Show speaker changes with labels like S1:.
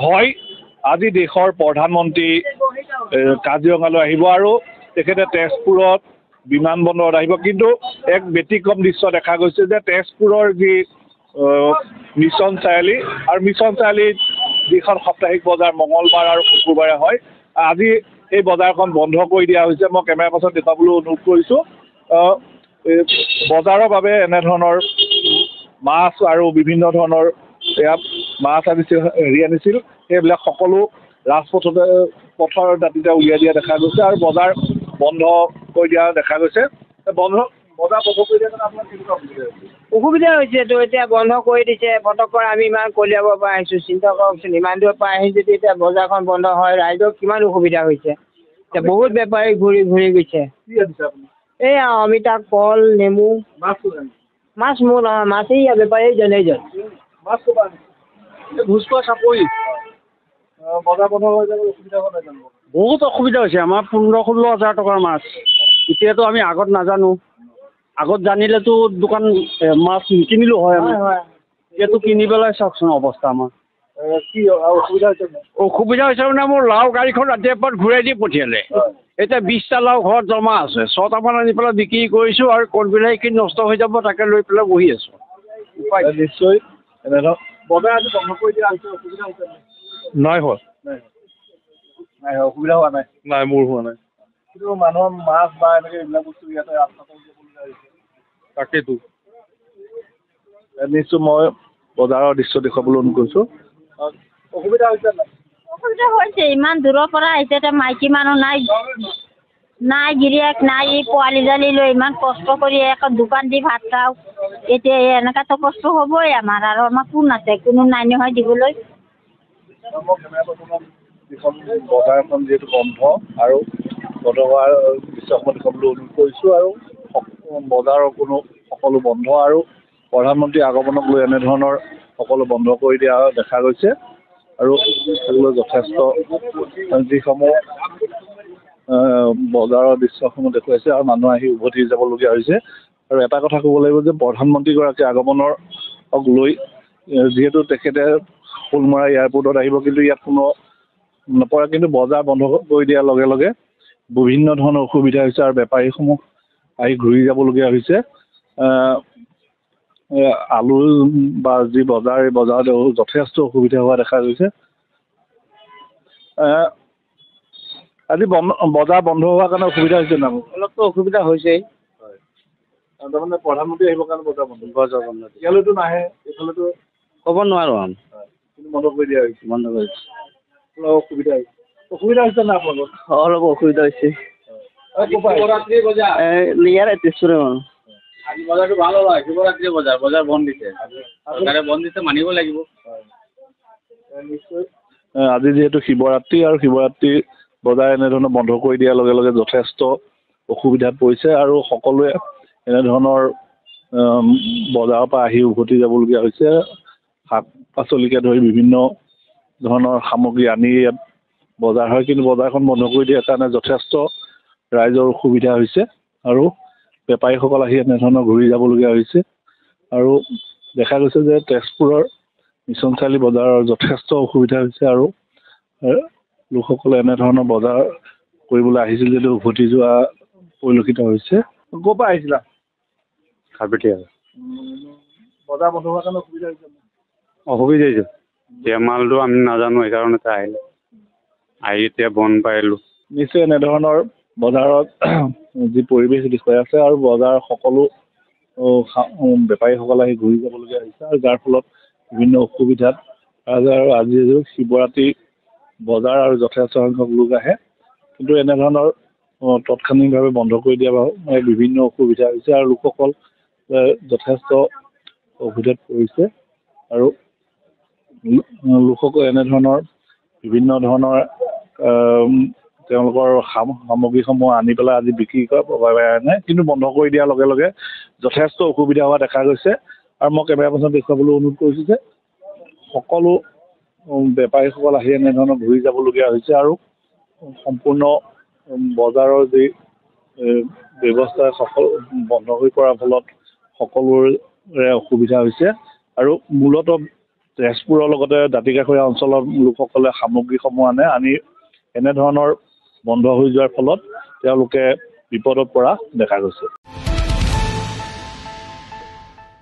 S1: হয়, আজি দেশৰ প্ৰধানমন্ত্ৰী কাজিৰঙালৈ আহিব আৰু তেখেতে তেজপুৰত বিমানবন্দৰত আহিব। কিন্তু এক ব্যতিক্ৰম দৃশ্য দেখা গৈছে যে তেজপুৰৰ যি মিছন চাৰিআলি আৰু মিছন চাৰিআলিত যিখন সাপ্তাহিক বজাৰ মঙলবাৰ আৰু শুকুৰবাৰে হয়, আজি এই বজাৰখন বন্ধ কৰি দিয়া হৈছে। মই কেমেৰা পাৰ্চন দেখুৱাবলৈ অনুৰোধ কৰিছোঁ। বজাৰৰ বাবে এনেধৰণৰ মাছ আৰু বিভিন্ন ধৰণৰ ইয়াত মাছ আনিছিল আনিছিল সেইবিলাক সকলো পথৰ দাঁতিতে উলিয়াই দিয়া দেখা গৈছে আৰু বজাৰ বন্ধ কৰি দিয়া দেখা গৈছে। বজাৰ বন্ধ কৰি দিয়াৰ কাৰণে আপোনাৰ কেনেকুৱা
S2: অসুবিধা হৈছে তো এতিয়া বন্ধ কৰি দিছে পটককৈ আমি ইমান কলিয়াবৰ পৰা আহিছোঁ চিন্তা কৰকচোন ইমান দূৰৰ পৰা আহি যদি এতিয়া বজাৰখন বন্ধ হয় ৰাইজৰ কিমান অসুবিধা হৈছে। এতিয়া বহুত বেপাৰী ঘূৰি গৈছে। এই অমিতা কল নেমু মাছ মোৰ নহয় মাছ এই বেপাৰী জনেইজন
S1: ভোজকোৱা চাপৰি বজাৰ বন্ধ হৈ যাব অসুবিধা হোৱা নাই জানো?
S3: বহুত অসুবিধা হৈছে আমাৰ 15-16 হাজাৰ টকাৰ মাছ এতিয়াতো আমি আগত নাজানো আগত জানিলেতো দোকান মাছ নিকিনিলোঁ হয় আমি এতিয়াতো কিনি পেলাই চাওকচোন অৱস্থা আমাৰ
S1: কি অসুবিধা হৈছে
S3: অসুবিধা হৈছে মানে মোৰ লাও গাড়ীখন ৰাতিপুৱা ঘূৰাই দি পঠিয়ালে এতিয়া 20টা লাও ঘৰত জমা আছে 6টামান আনি পেলাই বিক্ৰী কৰিছোঁ আৰু কল বিলাহীখিনি নষ্ট হৈ যাব তাকে লৈ পেলাই বহি আছোঁ
S1: নিশ্চয় এনেধৰণৰ বজাৰ আজি বন্ধ কৰি দিয়া হৈছে অসুবিধা হৈছে নাই হোৱা অসুবিধা হোৱা নাই মোৰ হোৱা নাই কিন্তু মানুহৰ মাছ বা এনেকৈ এইবিলাক বস্তু ইয়াতে ৰাস্তাতে তাকেইতো নিশ্চয় মই বজাৰৰ দৃশ্য দেখুৱাবলৈ অনুৰোধ কৰিছোঁ অসুবিধা হৈছে নাই
S4: অসুবিধা হৈছে ইমান দূৰৰ পৰা আহিছে এতিয়া মাইকী মানুহ নাই গিৰিয়েক নাই পোৱালি জালি লৈ ইমান কষ্ট কৰি এখন দোকান দি ভাত খাওঁ এতিয়া এনেকুৱাতো কষ্ট হ'বই আমাৰ আৰু আমাৰ কোন আছে কোনো নাই নহয় দিবলৈ
S1: বজাৰখন যিহেতু বন্ধ আৰু বন্ধ হোৱাৰ দৃশ্যসমূহ দেখুৱাবলৈ অনুৰোধ কৰিছোঁ আৰু বজাৰৰ সকলো বন্ধ আৰু প্ৰধানমন্ত্ৰী আগমনক লৈ এনেধৰণৰ সকলো বন্ধ কৰি দিয়া দেখা গৈছে আৰু সেইবোৰ যথেষ্ট যিসমূহ বজাৰৰ দৃশ্যসমূহ দেখুৱাইছে আৰু মানুহ আহি উভতি যাবলগীয়া হৈছে আৰু এটা কথা ক'ব লাগিব যে প্ৰধানমন্ত্ৰীগৰাকী আগমনৰ লৈ যিহেতু তেখেতে ফুলমৰা এয়াৰপৰ্টত আহিব কিন্তু ইয়াত কোনো নপৰে কিন্তু বজাৰ বন্ধ কৰি দিয়াৰ লগে লগে বিভিন্ন ধৰণৰ অসুবিধা হৈছে আৰু বেপাৰীসমূহ আহি ঘূৰি যাবলগীয়া হৈছে আলু বা যি বজাৰ এই বজাৰত যথেষ্ট অসুবিধা হোৱা দেখা গৈছে আজি বজাৰ বন্ধ হোৱাৰ কাৰণে অসুবিধা হৈছে না
S2: অলপতো অসুবিধা হৈছেই
S1: হয় তাৰমানে প্ৰধানমন্ত্ৰী আহিবৰ কাৰণে বজাৰ বন্ধ ইয়ালৈতো নাহে এইফালেতো
S2: ক'ব নোৱাৰোঁ
S1: কিন্তু বন্ধ কৰি দিয়া হৈছে
S2: বন্ধ কৰিছে
S1: অলপ অসুবিধা হৈছে না আপোনালোকৰ
S2: অলপ অসুবিধা হৈছে ইয়াৰে তেজপুৰৰ মানুহ
S3: আজি বজাৰটো ভাল হ'ল শিৱৰাত্ৰি বজাৰ বন্ধ দিছে চৰকাৰে বন্ধ দিছে মানিব লাগিব
S1: নিশ্চয় আজি যিহেতু শিৱৰাত্ৰি আৰু শিৱৰাত্ৰিৰ বজাৰ এনেধৰণৰ বন্ধ কৰি দিয়াৰ লগে লগে যথেষ্ট অসুবিধাত পৰিছে আৰু সকলোৱে এনেধৰণৰ বজাৰৰ পৰা আহি উভতি যাবলগীয়া হৈছে শাক পাচলিকে ধৰি বিভিন্ন ধৰণৰ সামগ্ৰী আনি ইয়াত বজাৰ হয় কিন্তু বজাৰখন বন্ধ কৰি দিয়াৰ কাৰণে যথেষ্ট ৰাইজৰ অসুবিধা হৈছে আৰু বেপাৰীসকল আহি এনেধৰণৰ ঘূৰি যাবলগীয়া হৈছে আৰু দেখা গৈছে যে তেজপুৰৰ মিছন চাৰিআলি বজাৰৰ যথেষ্ট অসুবিধা হৈছে আৰু লোকসকলে এনেধৰণৰ বজাৰ কৰিবলৈ আহিছিল যদিও উভতি যোৱা পৰিলক্ষিত হৈছে ক'ৰ পৰা আহিছিলা
S3: খাবিতিয়া
S1: বজাৰ বন্ধ হোৱাৰ কাৰণে অসুবিধা হৈছে
S3: অসুবিধা হৈছে এতিয়া মালটো আমি নাজানো সেইকাৰণতে আহিলোঁ আহি এতিয়া বন্ধ পাইলোঁ
S1: নিশ্চয় এনেধৰণৰ বজাৰত যি পৰিৱেশ দেখুৱাই আছে আৰু বজাৰ সকলো বেপাৰীসকল আহি ঘূৰি যাবলগীয়া হৈছে আৰু যাৰ ফলত বিভিন্ন অসুবিধাত আৰু আজি শিৱৰাত্ৰি বজাৰ আৰু যথেষ্ট সংখ্যক লোক আহে কিন্তু এনেধৰণৰ তৎক্ষণিকভাৱে বন্ধ কৰি দিয়া বিভিন্ন অসুবিধা হৈছে আৰু লোকসকল যথেষ্ট অসুবিধাত পৰিছে আৰু লোকসকল এনেধৰণৰ বিভিন্ন ধৰণৰ তেওঁলোকৰ সামগ্ৰীসমূহ আনি পেলাই আজি বিক্ৰী কৰা নাই কিন্তু বন্ধ কৰি দিয়াৰ লগে লগে যথেষ্ট অসুবিধা হোৱা দেখা গৈছে আৰু মই কেমেৰা পাৰ্চন দেখুৱাবলৈ অনুৰোধ কৰিছোঁ যে সকলো বেপাৰীসকল আহি এনেধৰণৰ ঘূৰি যাবলগীয়া হৈছে আৰু সম্পূৰ্ণ বজাৰৰ যি ব্যৱস্থা সকলো বন্ধ হৈ পৰাৰ ফলত সকলোৰে অসুবিধা হৈছে আৰু মূলতঃ তেজপুৰৰ লগতে দাঁতিকাষৰীয়া অঞ্চলৰ লোকসকলে সামগ্ৰীসমূহ আনি এনেধৰণৰ বন্ধ হৈ যোৱাৰ ফলত তেওঁলোকে বিপদত পৰা দেখা গৈছে।